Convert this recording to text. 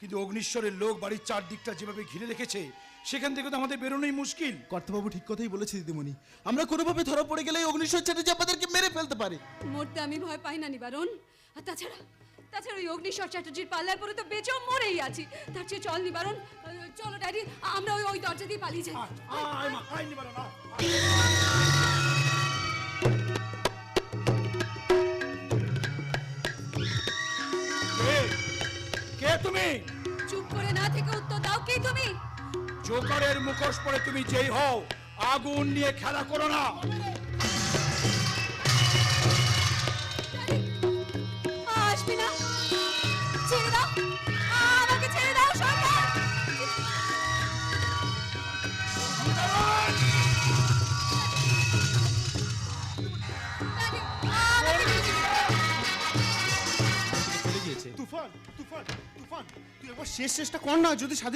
কিন্তু অগ্নিশ্বরের লোক বাড়ির চারদিকটা যেভাবে ঘিরে রেখেছে, সেখান থেকে তো আমাদের বেরোনোই মুশকিল। কর্তাবাবু ঠিক কথাই বলেছে দিদিমণি, আমরা কোনোভাবে ধরা পড়ে গেলে অগ্নিশ্বর চ্যাটার্জি আমাদেরকে মেরে ফেলতে পারে। মরতে আমি ভয় পাই না নিবারণ। আর তাছাড়া ওই অগ্নিশ্বর চ্যাটার্জির পাল্লার পরে তো বেঁচেও মরেই আছি। তার চেয়ে চল নিবারণ, চলো ড্যাডি, আমরা ওই দরজা দিয়ে পালিয়ে যাই। কে তুমি? চুপ করে না থেকে উত্তর দাও, কে তুমি? জোকারের মুখোশ পরে তুমি যেই হও, আগুন নিয়ে খেলা করো না। আসবি না, ছেড়ে দাও, আমাকে ছেড়ে দাও সরকার। চলে গিয়েছে। তুফান তুফান তুফান, তুই একবার শেষ চেষ্টা কর না, যদি